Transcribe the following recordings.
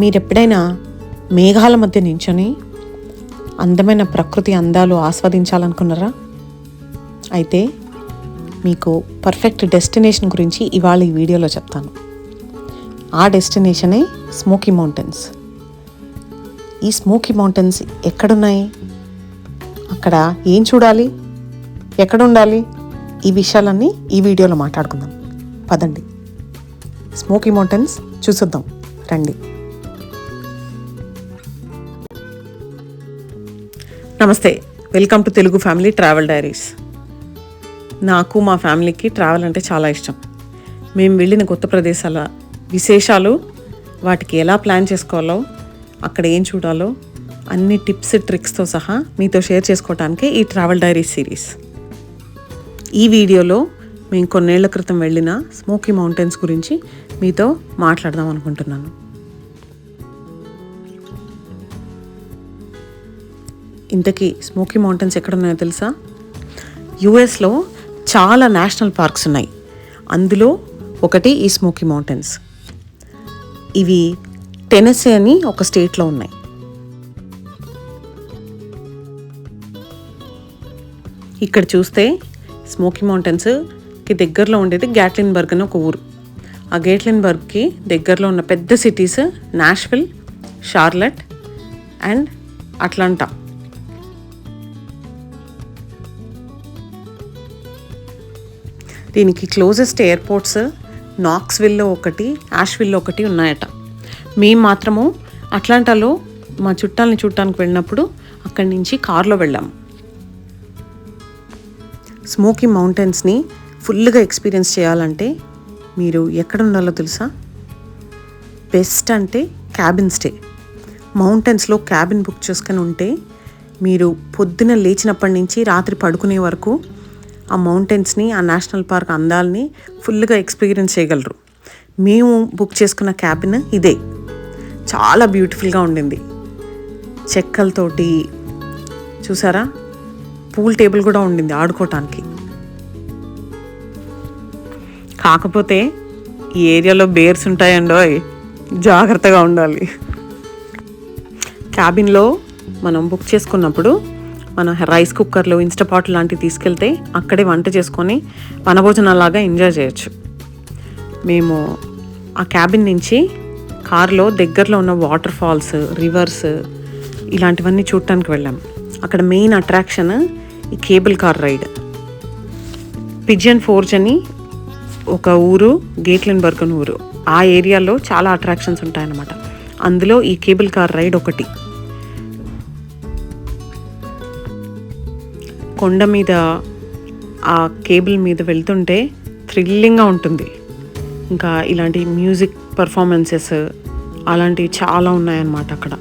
మీరెప్పుడైనా మేఘాల మధ్య నించొని అందమైన ప్రకృతి అందాలు ఆస్వాదించాలనుకున్నారా? అయితే మీకు పర్ఫెక్ట్ డెస్టినేషన్ గురించి ఇవాళ ఈ వీడియోలో చెప్తాను. ఆ డెస్టినేషనే స్మోకీ మౌంటైన్స్. ఈ స్మోకీ మౌంటైన్స్ ఎక్కడున్నాయి, అక్కడ ఏం చూడాలి, ఎక్కడ ఉండాలి, ఈ విషయాలన్నీ ఈ వీడియోలో మాట్లాడుకుందాం. పదండి, స్మోకీ మౌంటైన్స్ చూసొద్దాం రండి. నమస్తే, welcome to Telugu family travel diaries. నాకు మా ఫ్యామిలీకి ట్రావెల్ అంటే చాలా ఇష్టం. మేము వెళ్ళిన కొత్త ప్రదేశాల విశేషాలు, వాటికి ఎలా ప్లాన్ చేసుకోవాలో, అక్కడ ఏం చూడాలో అన్ని టిప్స్ ట్రిక్స్తో సహా మీతో షేర్ చేసుకోవటానికే ఈ ట్రావెల్ డైరీస్ సిరీస్. ఈ వీడియోలో మేము కొన్నేళ్ల క్రితం వెళ్ళిన స్మోకీ మౌంటైన్స్ గురించి మీతో మాట్లాడదాం అనుకుంటున్నాను. ఇంతకీ స్మోకీ మౌంటైన్స్ ఎక్కడున్నాయో తెలుసా? యుఎస్లో చాలా నేషనల్ పార్క్స్ ఉన్నాయి. అందులో ఒకటి ఈ స్మోకీ మౌంటైన్స్. ఇవి టెనెసీ అని ఒక స్టేట్లో ఉన్నాయి. ఇక్కడ చూస్తే స్మోకీ మౌంటైన్స్కి దగ్గరలో ఉండేది గ్యాట్లిన్బర్గ్ అని ఒక ఊరు. ఆ గ్యాట్లిన్బర్గ్కి దగ్గరలో ఉన్న పెద్ద cities Nashville, Charlotte and Atlanta. దీనికి క్లోజెస్ట్ ఎయిర్పోర్ట్స్ నాక్స్విల్లో ఒకటి, యాష్విల్లో ఒకటి ఉన్నాయట. మేము మాత్రము అట్లాంటాలో మా చుట్టాలని చూడటానికి వెళ్ళినప్పుడు అక్కడి నుంచి కార్లో వెళ్ళాము. స్మోకీ మౌంటైన్స్ని ఫుల్గా ఎక్స్పీరియన్స్ చేయాలంటే మీరు ఎక్కడ ఉండాలో తెలుసా? బెస్ట్ అంటే క్యాబిన్ స్టే. మౌంటైన్స్లో క్యాబిన్ బుక్ చేసుకొని ఉంటే మీరు పొద్దున లేచినప్పటి నుంచి రాత్రి పడుకునే వరకు ఆ మౌంటైన్స్ని, ఆ నేషనల్ పార్క్ అందాలని ఫుల్గా ఎక్స్పీరియన్స్ చేయగలరు. మేము బుక్ చేసుకున్న క్యాబిన్ ఇదే. చాలా బ్యూటిఫుల్గా ఉండింది. చెక్కలతోటి చూసారా, పూల్ టేబుల్ కూడా ఉండింది ఆడుకోవటానికి. కాకపోతే ఈ ఏరియాలో బేర్స్ ఉంటాయండో, జాగ్రత్తగా ఉండాలి. క్యాబిన్లో మనం బుక్ చేసుకున్నప్పుడు మన రైస్ కుక్కర్లు, ఇన్స్టాపాట్ లాంటివి తీసుకెళ్తే అక్కడే వంట చేసుకొని వనభోజనాలాగా ఎంజాయ్ చేయొచ్చు. మేము ఆ క్యాబిన్ నుంచి కారులో దగ్గరలో ఉన్న వాటర్ ఫాల్స్, రివర్స్ ఇలాంటివన్నీ చూడటానికి వెళ్ళాము. అక్కడ మెయిన్ అట్రాక్షన్ ఈ cable car ride. Pigeon forge అని ఒక ఊరు, గ్యాట్లిన్బర్గ్ అని ఊరు, ఆ ఏరియాలో చాలా అట్రాక్షన్స్ ఉంటాయన్నమాట. అందులో ఈ కేబుల్ కార్ రైడ్ ఒకటి. కొండ మీద ఆ కేబుల్ మీద వెళ్తుంటే థ్రిల్లింగ్గా ఉంటుంది. ఇంకా ఇలాంటి మ్యూజిక్ పర్ఫార్మెన్సెస్ అలాంటివి చాలా ఉన్నాయన్నమాట. అక్కడ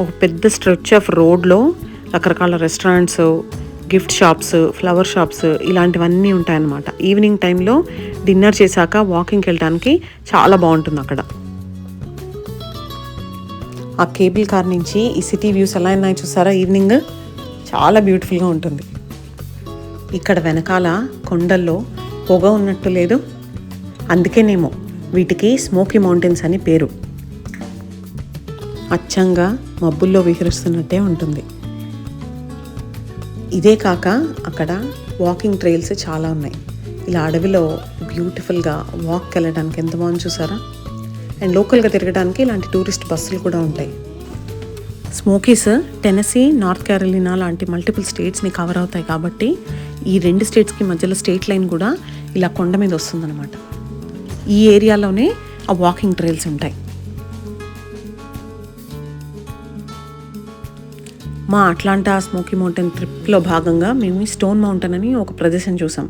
ఒక పెద్ద స్ట్రెచ్ ఆఫ్ రోడ్లో రకరకాల restaurants, gift shops, flower shops ఇలాంటివన్నీ ఉంటాయన్నమాట. ఈవినింగ్ టైంలో డిన్నర్ చేశాక వాకింగ్కి వెళ్ళడానికి చాలా బాగుంటుంది అక్కడ. ఆ కేబుల్ కార్ నుంచి ఈ సిటీ వ్యూస్ ఎలా ఉన్నాయి చూసారా? ఈవినింగ్ చాలా బ్యూటిఫుల్గా ఉంటుంది. ఇక్కడ వెనకాల కొండల్లో పొగ ఉన్నట్టు లేదు, అందుకేనేమో వీటికి స్మోకీ మౌంటైన్స్ అని పేరు. అచ్చంగా మబ్బుల్లో విహరిస్తున్నట్టే ఉంటుంది. ఇదే కాక అక్కడ వాకింగ్ ట్రైల్స్ చాలా ఉన్నాయి. ఇలా అడవిలో బ్యూటిఫుల్గా వాక్కి వెళ్ళడానికి ఎంత బాగుంది చూసారా? అండ్ లోకల్గా తిరగడానికి ఇలాంటి టూరిస్ట్ బస్సులు కూడా ఉంటాయి. స్మోకీస్ టెనెసీ, నార్త్ క్యారోలినా లాంటి మల్టిపుల్ స్టేట్స్ని కవర్ అవుతాయి కాబట్టి ఈ రెండు స్టేట్స్కి మధ్యలో స్టేట్ లైన్ కూడా ఇలా కొండ మీద వస్తుందన్నమాట. ఈ ఏరియాలోనే ఆ వాకింగ్ ట్రైల్స్ ఉంటాయి. మా అట్లాంటా స్మోకీ మౌంటైన్ ట్రిప్లో భాగంగా మేము స్టోన్ మౌంటైన్ అని ఒక ప్రదేశం చూసాం.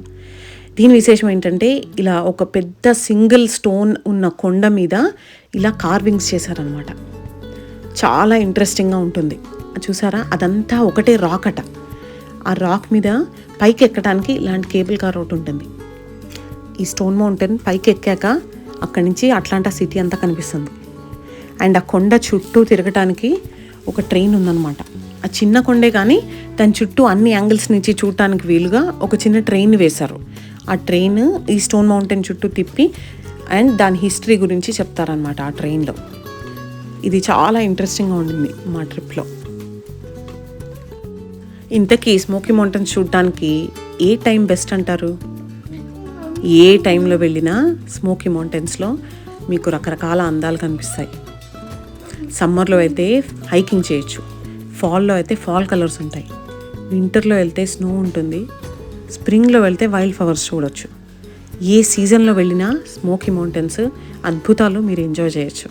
దీని విశేషం ఏంటంటే ఇలా ఒక పెద్ద సింగిల్ స్టోన్ ఉన్న కొండ మీద ఇలా కార్వింగ్స్ చేశారనమాట. చాలా ఇంట్రెస్టింగ్గా ఉంటుంది. చూసారా, అదంతా ఒకటే రాక్ అట. ఆ రాక్ మీద పైకి ఎక్కడానికి ఇలాంటి కేబుల్ కార్ ఒకటి ఉంటుంది. ఈ స్టోన్ మౌంటైన్ పైకి ఎక్కాక అక్కడి నుంచి అట్లాంటా సిటీ అంతా కనిపిస్తుంది. అండ్ ఆ కొండ చుట్టూ తిరగటానికి ఒక ట్రైన్ ఉందన్నమాట. ఆ చిన్న కొండే కానీ దాని చుట్టూ అన్ని యాంగిల్స్ నుంచి చూడటానికి వీలుగా ఒక చిన్న ట్రైన్ వేశారు. ఆ ట్రైన్ ఈ స్టోన్ మౌంటైన్ చుట్టూ తిప్పి అండ్ దాని హిస్టరీ గురించి చెప్తారనమాట ఆ ట్రైన్లో. ఇది చాలా ఇంట్రెస్టింగ్గా ఉండింది మా ట్రిప్లో. ఇంతకీ స్మోకీ మౌంటైన్స్ చూడటానికి ఏ టైం బెస్ట్ అంటారు? ఏ టైంలో వెళ్ళినా స్మోకీ మౌంటైన్స్లో మీకు రకరకాల అందాలు కనిపిస్తాయి. సమ్మర్లో అయితే హైకింగ్ చేయొచ్చు, ఫాల్లో అయితే ఫాల్ కలర్స్ ఉంటాయి, వింటర్లో వెళ్తే స్నో ఉంటుంది, స్ప్రింగ్లో వెళ్తే వైల్డ్ ఫ్లవర్స్ చూడొచ్చు. ఏ సీజన్లో వెళ్ళినా స్మోకీ మౌంటైన్స్ అద్భుతాలు మీరు ఎంజాయ్ చేయొచ్చు.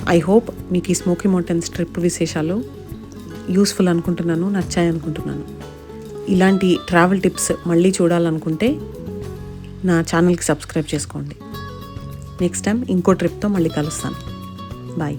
ఐ హోప్ మీకు ఈ స్మోకీ మౌంటైన్స్ ట్రిప్ విశేషాలు యూస్ఫుల్ అనుకుంటున్నాను, నచ్చాయి అనుకుంటున్నాను. ఇలాంటి ట్రావెల్ టిప్స్ మళ్ళీ చూడాలనుకుంటే నా ఛానల్కి సబ్స్క్రైబ్ చేసుకోండి. నెక్స్ట్ టైం ఇంకో ట్రిప్తో మళ్ళీ కలుస్తాను. బాయ్.